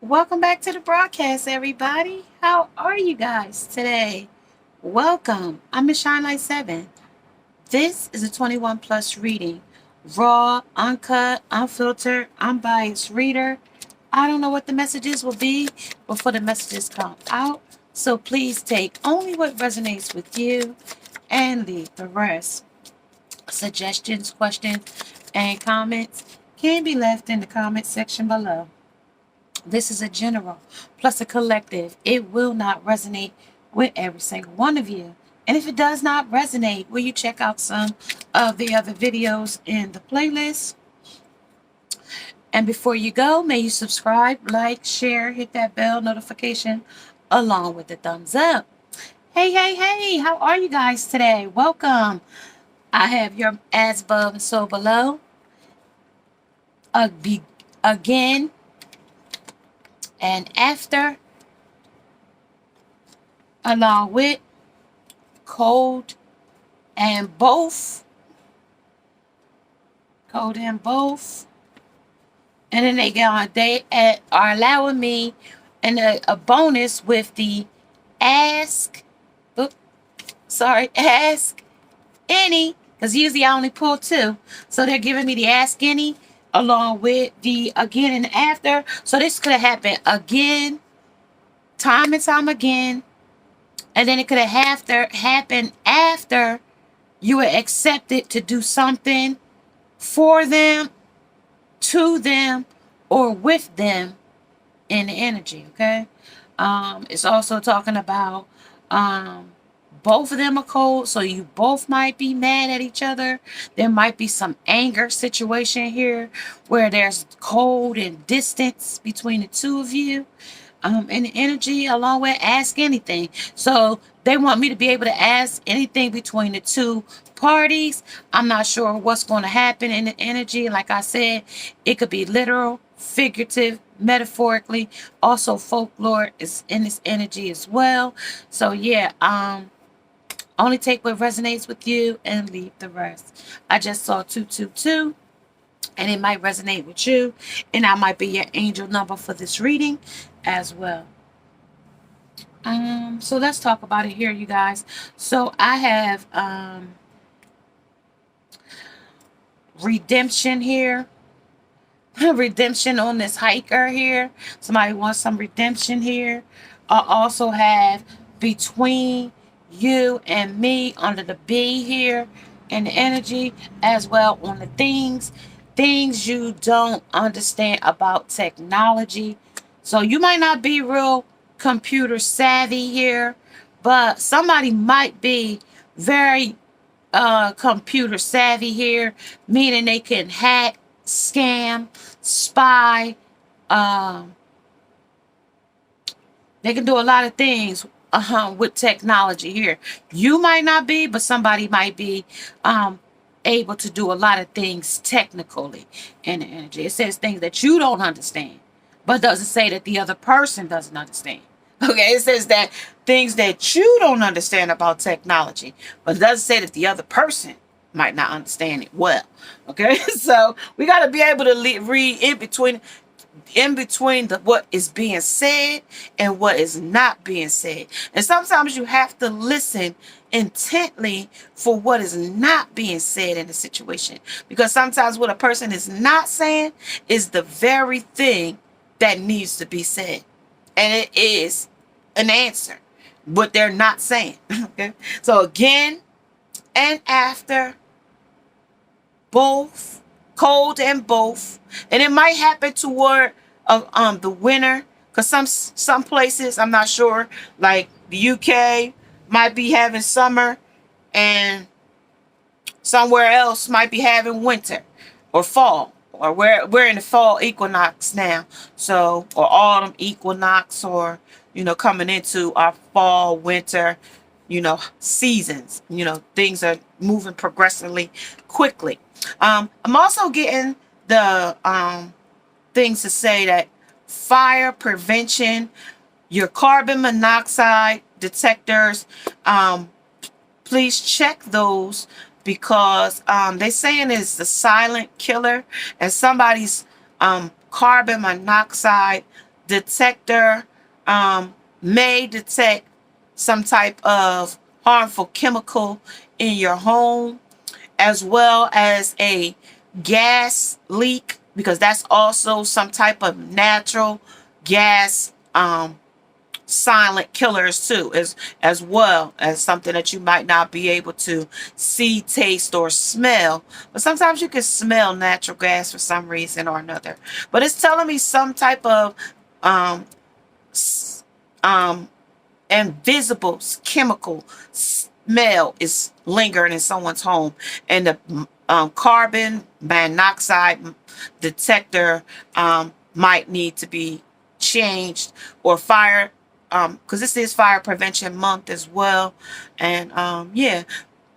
Welcome back to the broadcast, everybody. How are you guys today? Welcome. I'm Miss Shine Light 7. This is a 21 plus reading. Raw, uncut, unfiltered, unbiased reader. I don't know what the messages will be before the messages come out. So please take only what resonates with you and leave the rest. Suggestions, questions, and comments can be left in the comment section below. This is a general plus a collective. It will not resonate with every single one of you. And if it does not resonate, will you check out some of the other videos in the playlist? And before you go, may you subscribe, like, share, hit that bell notification along with the thumbs up. Hey, hey, hey, how are you guys today? Welcome. I have your as above and so below. Again and after, along with cold and both. And then they are allowing me a bonus with the ask any, because usually I only pull two, so they're giving me the ask any along with the again and after. So this could have happened again, time and time again, and then it could have happened after you were accepted to do something for them, to them, or with them in the energy. Okay. It's also talking about both of them are cold, so you both might be mad at each other. There might be some anger situation here where there's cold and distance between the two of you. And the energy along with ask anything. So they want me to be able to ask anything between the two parties. I'm not sure what's going to happen in the energy. Like I said, it could be literal, figurative, metaphorically. Also folklore is in this energy as well. So yeah, only take what resonates with you and leave the rest. I just saw 222. And it might resonate with you, and I might be your angel number for this reading as well. So let's talk about it here, you guys. So I have redemption here. Redemption on this hiker here. Somebody wants some redemption here. I also have between you and me under the B here, and the energy as well on the things you don't understand about technology. So you might not be real computer savvy here, but somebody might be very computer savvy here, meaning they can hack, scam, spy. They can do a lot of things with technology here. You might not be, but somebody might be able to do a lot of things technically in the energy. It says things that you don't understand, but doesn't say that the other person doesn't understand. Okay, it says that things that you don't understand about technology, but it doesn't say that the other person might not understand it well. Okay, so we got to be able to read in between what is being said and what is not being said. And sometimes you have to listen intently for what is not being said in the situation, because sometimes what a person is not saying is the very thing that needs to be said, and it is an answer, but they're not saying. Okay, so again and after, both, cold and both, and it might happen toward the winter, because some places, I'm not sure, like the UK might be having summer, and somewhere else might be having winter or fall, or we're in the fall equinox now, so, or autumn equinox, or coming into our fall winter seasons. Things are moving progressively quickly. I'm also getting the things to say that fire prevention, your carbon monoxide detectors, please check those, because they're saying it's the silent killer, and somebody's carbon monoxide detector may detect some type of harmful chemical in your home, as well as a gas leak, because that's also some type of natural gas silent killers too, as well as something that you might not be able to see, taste, or smell. But sometimes you can smell natural gas for some reason or another. But it's telling me some type of um um invisible chemical smell is lingering in someone's home, and the carbon monoxide detector might need to be changed, or fire, because this is fire prevention month as well. And yeah,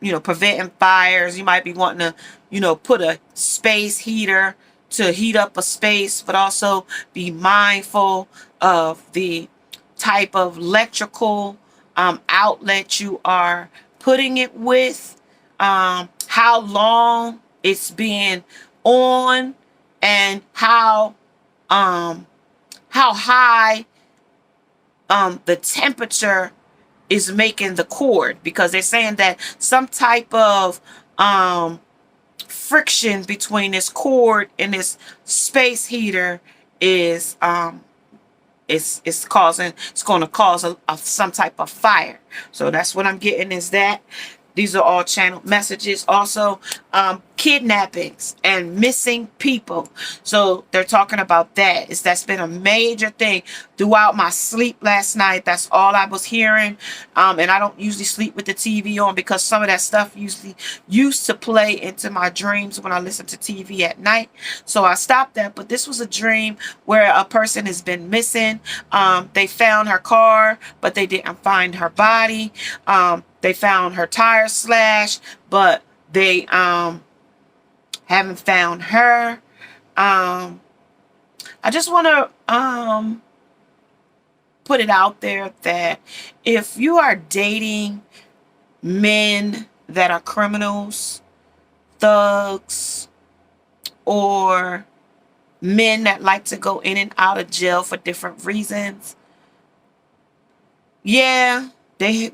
preventing fires. You might be wanting to, put a space heater to heat up a space, but also be mindful of the type of electrical outlet you are putting it with, how long it's being on, and how high the temperature is making the cord, because they're saying that some type of friction between this cord and this space heater is it's going to cause some type of fire. So that's what I'm getting, is that these are all channeled messages. Also, kidnappings and missing people. So they're talking about that. That's been a major thing throughout my sleep last night. That's all I was hearing. And I don't usually sleep with the TV on, because some of that stuff usually used to play into my dreams when I listen to TV at night. So I stopped that. But this was a dream where a person has been missing. They found her car, but they didn't find her body. They found her tire slashed, but they haven't found her. I just want to put it out there that if you are dating men that are criminals, thugs, or men that like to go in and out of jail for different reasons, yeah, they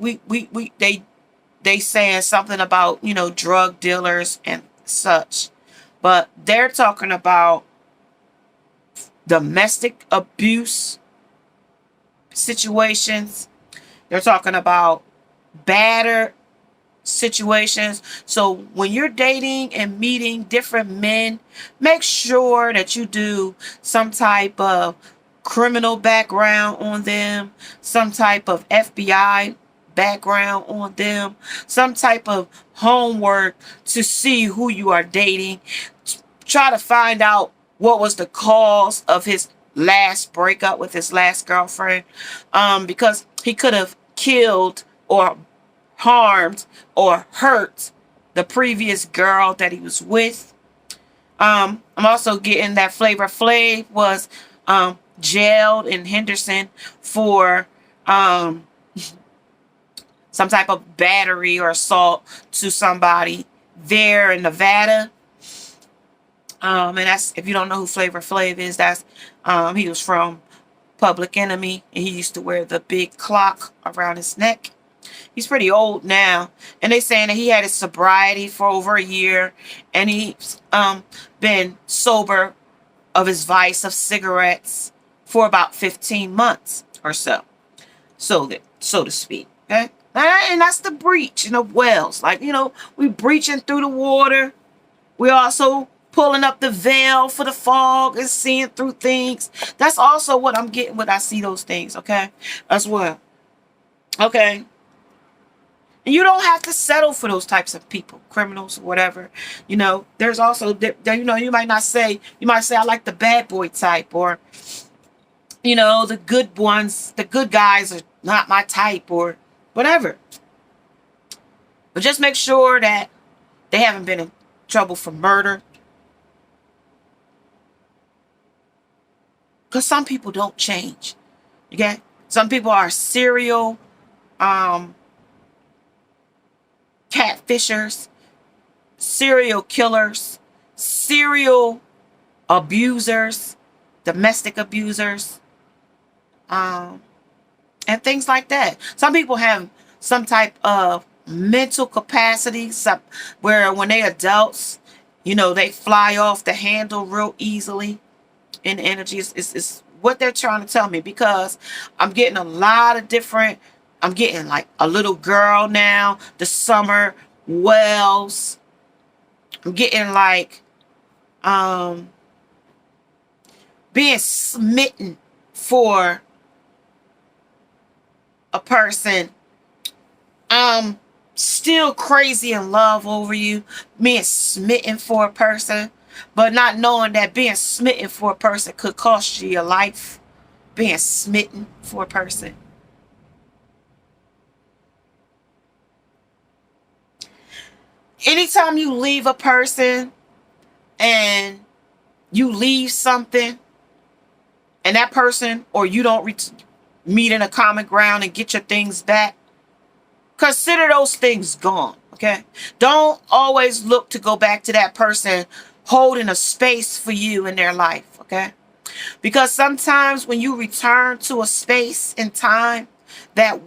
saying something about, drug dealers and such, but they're talking about domestic abuse situations. They're talking about battered situations. So when you're dating and meeting different men, make sure that you do some type of criminal background on them, some type of FBI background on them, some type of homework to see who you are dating. Try to find out what was the cause of his last breakup with his last girlfriend, because he could have killed or harmed or hurt the previous girl that he was with. I'm also getting that Flavor Flav was jailed in Henderson for some type of battery or assault to somebody there in Nevada. And that's, if you don't know who Flavor Flav is, that's he was from Public Enemy, and he used to wear the big clock around his neck. He's pretty old now, and they're saying that he had his sobriety for over a year, and he's been sober of his vice of cigarettes for about 15 months or so, so to speak. Okay, and that's the breach in the wells. Like, we breaching through the water. We also pulling up the veil for the fog and seeing through things. That's also what I'm getting when I see those things. Okay, as well. Okay. And you don't have to settle for those types of people, criminals, whatever. There's also, you might say, I like the bad boy type, or, the good ones, the good guys are not my type, or whatever. But just make sure that they haven't been in trouble for murder. Because some people don't change. Okay? Some people are serial catfishers, serial killers, serial abusers, domestic abusers. and things like that. Some people have some type of mental capacity, where when they adults, they fly off the handle real easily in energy. Is what they're trying to tell me, because I'm getting a lot of different. I'm getting like a little girl now, the summer wells. I'm getting like being smitten for a person. Still crazy in love over you, being smitten for a person, but not knowing that being smitten for a person could cost you your life. Being smitten for a person. Anytime you leave a person and you leave something, and that person or you don't meet in a common ground and get your things back, consider those things gone, okay? Don't always look to go back to that person holding a space for you in their life, okay? Because sometimes when you return to a space in time that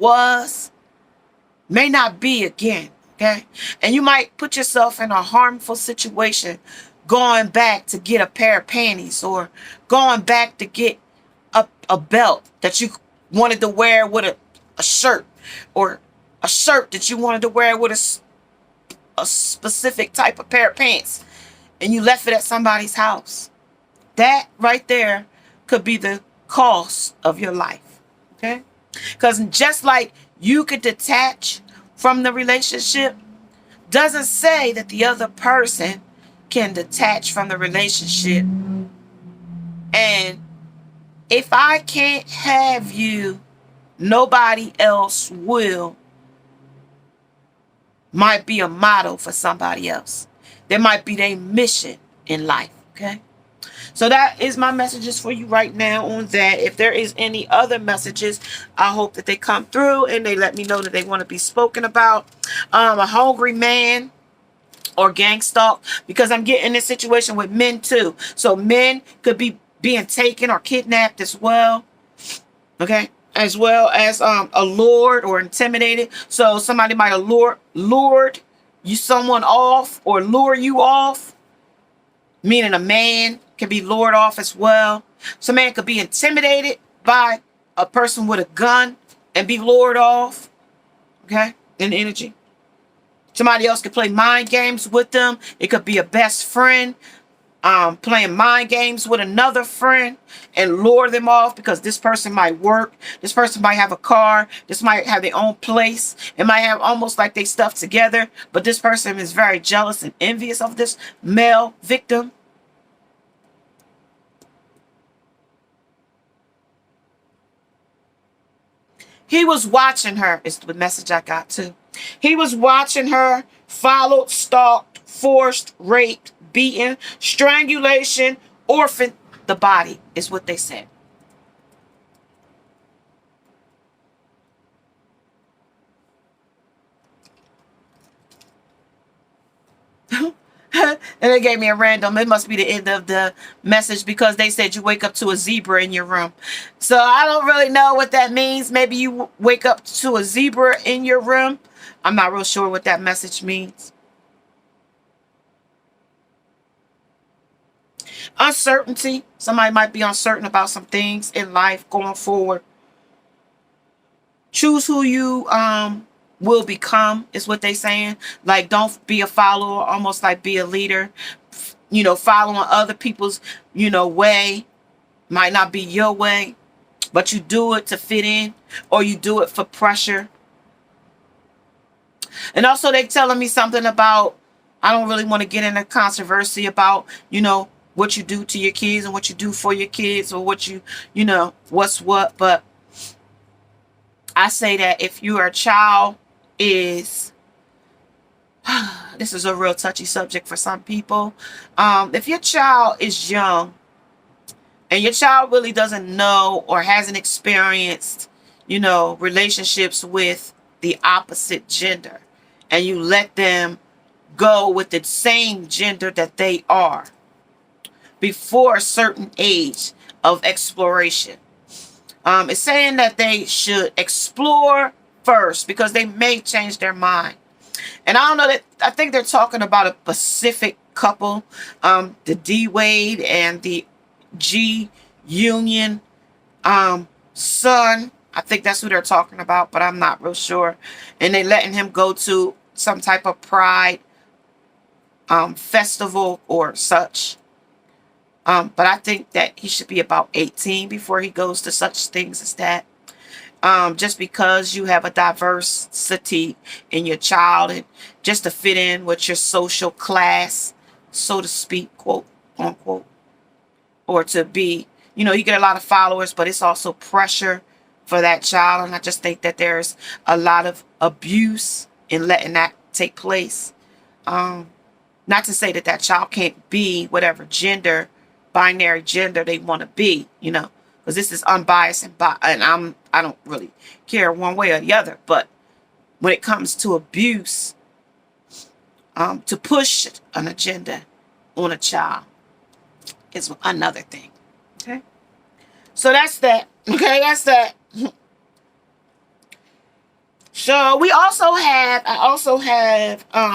may not be again, okay? And you might put yourself in a harmful situation going back to get a pair of panties, or going back to get a belt that you wanted to wear with a shirt, or a shirt that you wanted to wear with a specific type of pair of pants, and you left it at somebody's house. That right there could be the cost of your life, okay? Because just like you could detach from the relationship, doesn't say that the other person can detach from the relationship. And if I can't have you, nobody else will, might be a motto for somebody else. There might be their mission in life, okay? So that is my messages for you right now on that. If there is any other messages, I hope that they come through and they let me know that they want to be spoken about. A hungry man or gang stalk, because I'm getting this situation with men too. So men could be being taken or kidnapped as well, okay? As well as allured or intimidated. So somebody might have lured you someone off, or lure you off, meaning a man can be lured off as well. Some man could be intimidated by a person with a gun and be lured off, okay, in energy. Somebody else could play mind games with them. It could be a best friend playing mind games with another friend and lure them off, because this person might work, this person might have a car, this might have their own place, it might have almost like they stuff together, but this person is very jealous and envious of this male victim. He was watching her, is the message I got too. He was watching her, followed, stalked, forced, raped, beaten, strangulation, orphaned the body, is what they said. And they gave me a random. It must be the end of the message, because they said you wake up to a zebra in your room. So I don't really know what that means. Maybe you wake up to a zebra in your room. I'm not real sure what that message means. Uncertainty. Somebody might be uncertain about some things in life going forward. Choose who you will become, is what they saying. Like, don't be a follower, almost like be a leader. Following other people's, way might not be your way, but you do it to fit in, or you do it for pressure. And also they telling me something about, I don't really want to get into controversy about, what you do to your kids and what you do for your kids, or what what's what. But I say that if your child is, this is a real touchy subject for some people. If your child is young and your child really doesn't know or hasn't experienced, relationships with the opposite gender, and you let them go with the same gender that they are before a certain age of exploration, It's saying that they should explore first because they may change their mind. And I don't know that, I think they're talking about a Pacific couple, the D Wade and the G Union son. I think that's who they're talking about, but I'm not real sure. And they letting him go to some type of pride festival or such. But I think that he should be about 18 before he goes to such things as that. Just because you have a diversity in your child and just to fit in with your social class, so to speak, quote unquote, or to be, you know, you get a lot of followers, but it's also pressure for that child. And I just think that there's a lot of abuse in letting that take place. Not to say that that child can't be whatever gender, binary gender they want to be, you know, because this is unbiased and I don't really care one way or the other. But when it comes to abuse, to push an agenda on a child is another thing. Okay, so that's that. Okay, that's that. So I also have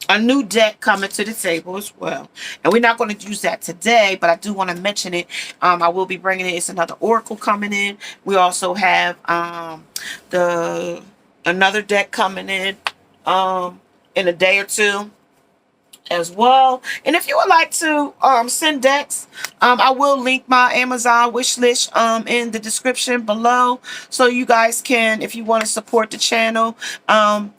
a new deck coming to the table as well. And we're not going to use that today, but I do want to mention it. I will be bringing it. It's another oracle coming in. We also have another deck coming in a day or two as well. And if you would like to send decks, I will link my Amazon wish list in the description below, so you guys can, if you want to support the channel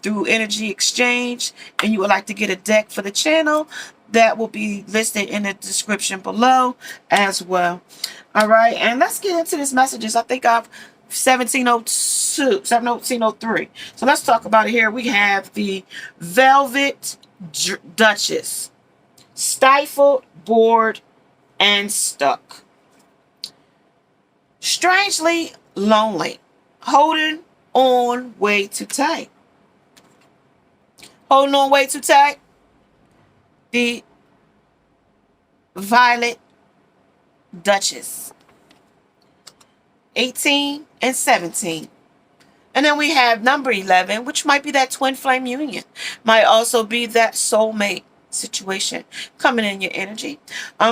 through energy exchange and you would like to get a deck for the channel, that will be listed in the description below as well. All right, and let's get into these messages. I think I've 1703. So let's talk about it here. We have the Velvet Duchess, stifled, bored, and stuck. Strangely lonely, holding on way too tight. Holding on way too tight. The Violet Duchess, 18 and 17. And then we have number 11, which might be that twin flame union. Might also be that soulmate situation coming in your energy.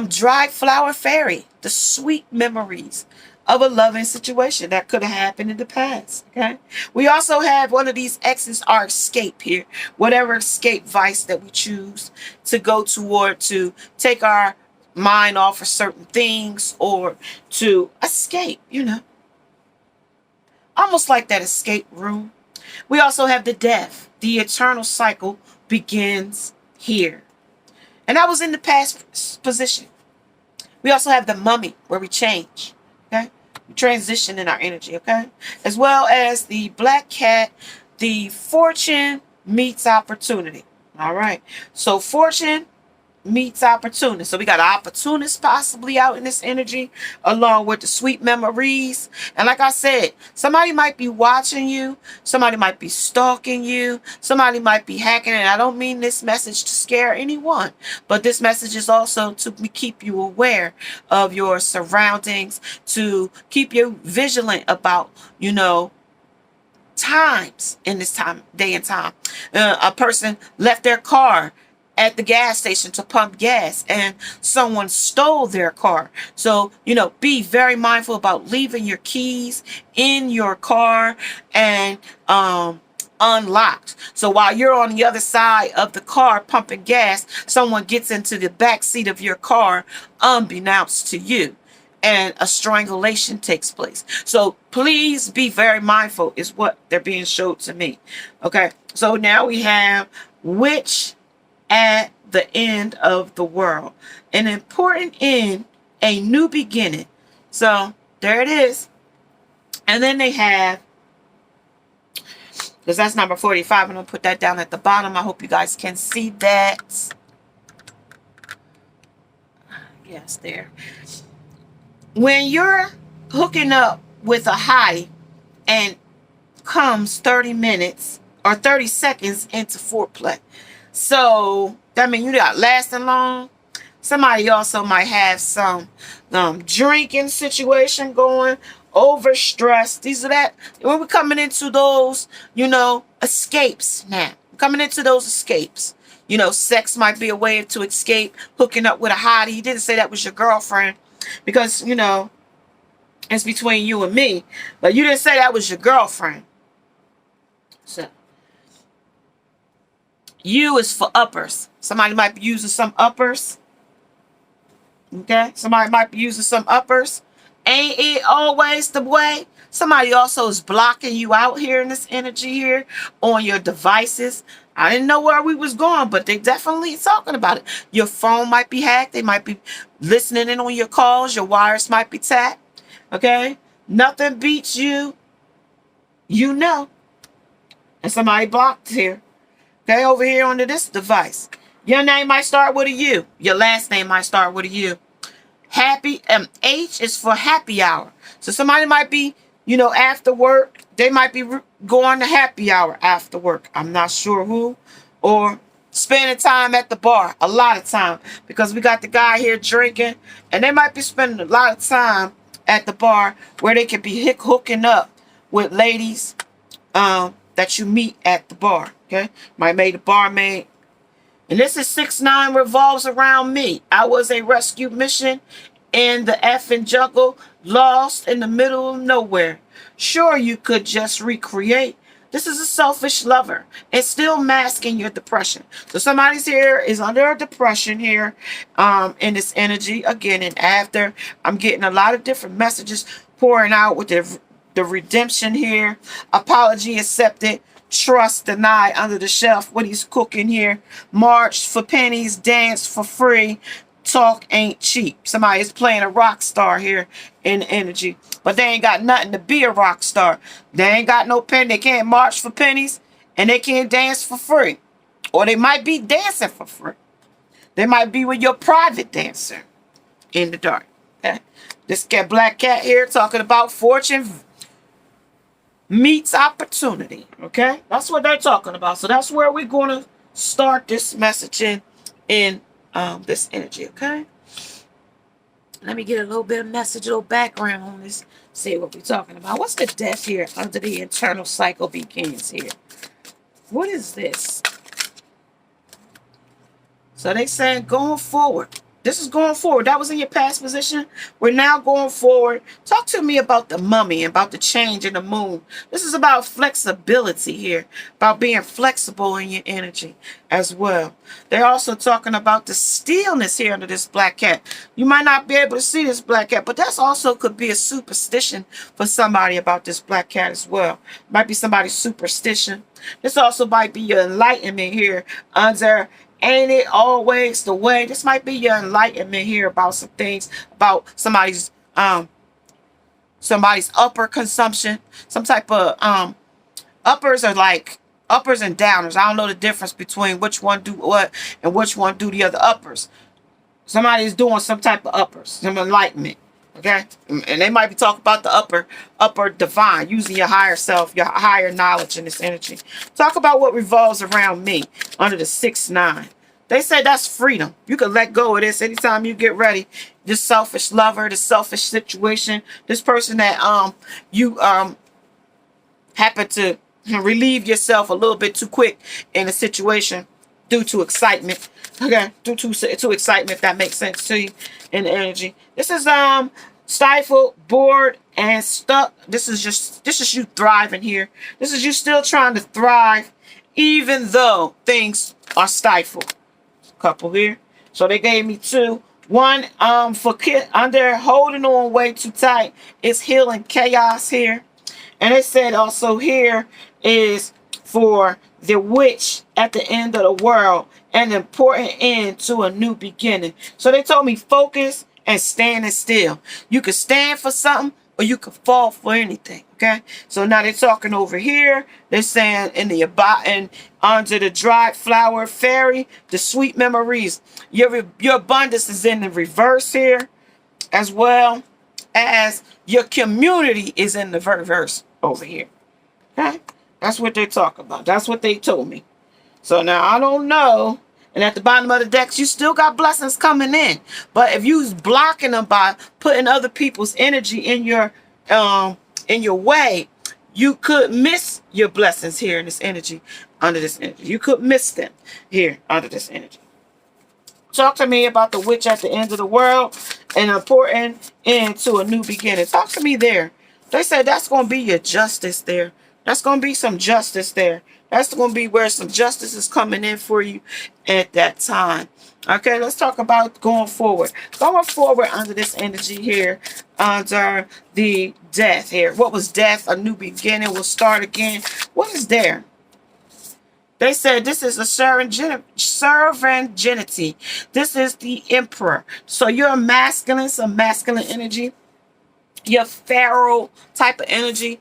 Dried flower fairy, the sweet memories of a loving situation that could have happened in the past. Okay. We also have one of these X's, our escape here. Whatever escape vice that we choose to go toward to take our mind off of certain things or to escape, you know. Almost like that escape room. We also have the death. The eternal cycle begins here. And that was in the past position. We also have the mummy, where we change. Okay? We transition in our energy, okay? As well as the black cat, the fortune meets opportunity. All right. So fortune meets opportunity. So we got an opportunist possibly out in this energy, along with the sweet memories. And like I said, somebody might be watching you, somebody might be stalking you, somebody might be hacking. And I don't mean this message to scare anyone, but this message is also to keep you aware of your surroundings, to keep you vigilant about, you know, times in this time, day and time. A person left their car at the gas station to pump gas and someone stole their car. So, you know, be very mindful about leaving your keys in your car and unlocked. So while you're on the other side of the car pumping gas, someone gets into the back seat of your car unbeknownst to you, and a strangulation takes place. So please be very mindful is what they're being showed to me. Okay, so now we have witch at the end of the world. An important end, a new beginning. So there it is. And then they have, because that's number 45, I'm going to put that down at the bottom. I hope you guys can see that. Yes, there. When you're hooking up with a hottie and comes 30 minutes or 30 seconds into foreplay. So that means you're not lasting long. Somebody also might have some drinking situation going, overstressed. These are that. When we're coming into those, escapes now. Coming into those escapes. Sex might be a way to escape, hooking up with a hottie. You didn't say that was your girlfriend because, it's between you and me. But you didn't say that was your girlfriend. So, U is for uppers. Somebody might be using some uppers. Okay? Somebody might be using some uppers. Ain't it always the way? Somebody also is blocking you out here in this energy here on your devices. I didn't know where we was going, but they definitely talking about it. Your phone might be hacked. They might be listening in on your calls. Your wires might be tapped. Okay? Nothing beats you. And somebody blocked here. Okay? Over here onto this device. Your name might start with a U. Your last name might start with a U. Happy, H is for happy hour. So somebody might be, after work. They might be going to happy hour after work. I'm not sure who. Or spending time at the bar. A lot of time. Because we got the guy here drinking. And they might be spending a lot of time at the bar where they could be hooking up with ladies that you meet at the bar. Okay? Might make a barmaid. And this is 6-9 revolves around me. I was a rescue mission in the effing jungle, lost in the middle of nowhere. Sure, you could just recreate. This is a selfish lover and still masking your depression. So somebody's here is under a depression here in this energy. Again, and after, I'm getting a lot of different messages pouring out with the redemption here. Apology accepted. Trust denied under the shelf. What he's cooking here. March for pennies. Dance for free. Talk ain't cheap. Somebody is playing a rock star here in energy. But they ain't got nothing to be a rock star. They ain't got no penny. They can't march for pennies. And they can't dance for free. Or they might be dancing for free. They might be with your private dancer in the dark. Okay? This black cat here talking about fortune meets opportunity. Okay? That's what they're talking about. So that's where we're going to start this messaging in this energy. Okay? Let me get a little bit of message, a little background on this. See what we're talking about. What's the death here under the internal cycle begins here? What is this? So they saying going forward. This is going forward. That was in your past position. We're now going forward. Talk to me about the mummy, about the change in the moon. This is about flexibility here, about being flexible in your energy as well. They're also talking about the stillness here under this black cat. You might not be able to see this black cat, but that's also could be a superstition for somebody about this black cat as well. Might be somebody's superstition. This also might be your enlightenment here under ain't it always the way. This might be your enlightenment here about some things, about somebody's upper consumption. Some type of uppers are like uppers and downers. I don't know the difference between which one do what and which one do the other uppers. Somebody's doing some type of uppers, some enlightenment. Okay? And they might be talking about the upper divine, using your higher self, your higher knowledge in this energy. Talk about what revolves around me under the 6-9. They say that's freedom. You can let go of this anytime you get ready. This selfish lover, this selfish situation, this person that you happen to relieve yourself a little bit too quick in a situation due to excitement. Okay, due to excitement, if that makes sense to you in the energy. This is stifled, bored, and stuck. This is you thriving here. This is you still trying to thrive, even though things are stifled. Couple here. So they gave me 2. One for under holding on way too tight. It's healing chaos here. And they said also here is for the witch at the end of the world, an important end to a new beginning. So they told me focus and standing still. You can stand for something or you can fall for anything. Okay, so now they're talking over here. They're saying in the under the dried flower fairy, the sweet memories. Your abundance is in the reverse here, as well as your community is in the reverse over here. Okay, that's what they're talking about. That's what they told me. So now I don't know And at the bottom of the decks, you still got blessings coming in. But if you's blocking them by putting other people's energy in your way, you could miss your blessings here in this energy, under this energy. You could miss them here under this energy. Talk to me about the witch at the end of the world and a important end to a new beginning. Talk to me there. They said that's going to be your justice there. That's going to be some justice there. That's going to be where some justice is coming in for you at that time. Okay, let's talk about going forward. Going forward under this energy here, under the death here. What was death? A new beginning will start again. What is there? They said this is a servanginity. This is the emperor. So you're masculine, some masculine energy. Your pharaoh type of energy.